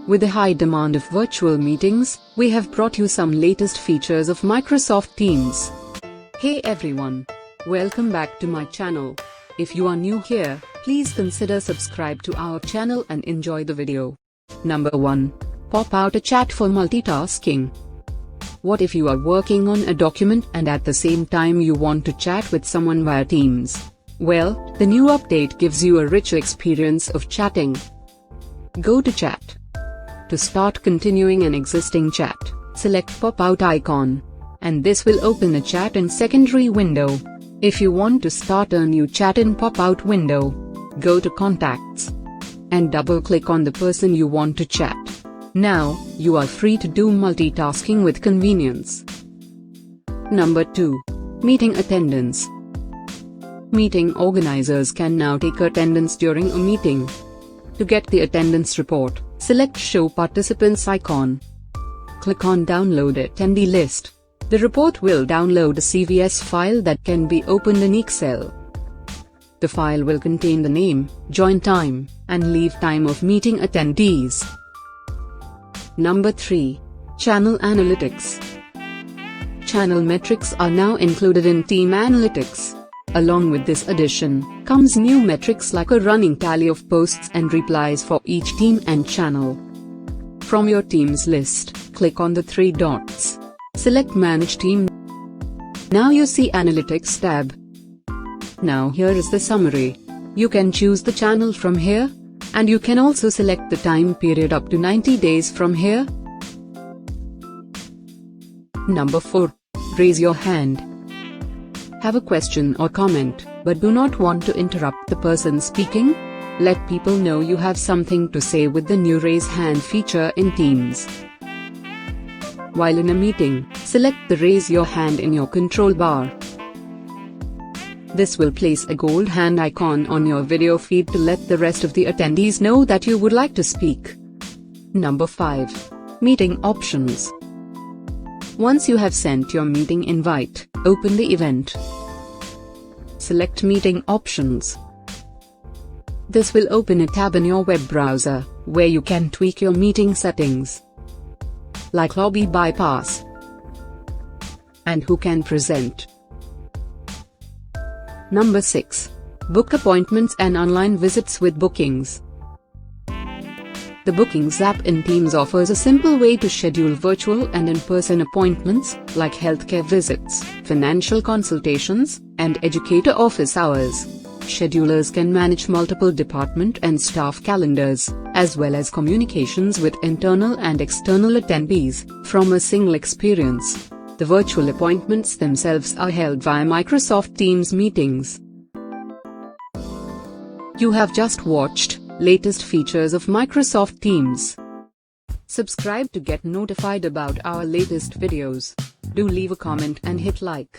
With the high demand of virtual meetings, we have brought you some latest features of Microsoft Teams. Hey everyone! Welcome back to my channel. If you are new here, please consider subscribe to our channel and enjoy the video. Number 1. Pop out a chat for multitasking. What if you are working on a document and at the same time you want to chat with someone via Teams? Well, the new update gives you a richer experience of chatting. Go to Chat. To start continuing an existing chat, select pop-out icon, and this will open a chat in secondary window. If you want to start a new chat in pop-out window, go to Contacts and double-click on the person you want to chat. Now, you are free to do multitasking with convenience. Number 2. Meeting attendance. Meeting organizers can now take attendance during a meeting. To get the attendance report, select Show Participants icon. Click on Download Attendee List. The report will download a CVS file that can be opened in Excel. The file will contain the name, join time, and leave time of meeting attendees. Number 3. Channel Analytics. Channel metrics are now included in Team Analytics. Along with this addition, comes new metrics like a running tally of posts and replies for each team and channel. From your Teams list, click on the 3 dots. Select Manage Team. Now you see Analytics tab. Now here is the summary. You can choose the channel from here, and you can also select the time period up to 90 days from here. Number 4. Raise your hand. Have a question or comment, but do not want to interrupt the person speaking? Let people know you have something to say with the new Raise Hand feature in Teams. While in a meeting, select the Raise Your Hand in your control bar. This will place a gold hand icon on your video feed to let the rest of the attendees know that you would like to speak. Number 5. Meeting options. Once you have sent your meeting invite, open the event. Select Meeting Options. This will open a tab in your web browser, where you can tweak your meeting settings, like lobby bypass and who can present. Number 6. Book appointments and online visits with Bookings. The Bookings app in Teams offers a simple way to schedule virtual and in-person appointments, like healthcare visits, financial consultations, and educator office hours. Schedulers can manage multiple department and staff calendars, as well as communications with internal and external attendees, from a single experience. The virtual appointments themselves are held via Microsoft Teams meetings. You have just watched latest features of Microsoft Teams. Subscribe to get notified about our latest videos. Do leave a comment and hit like.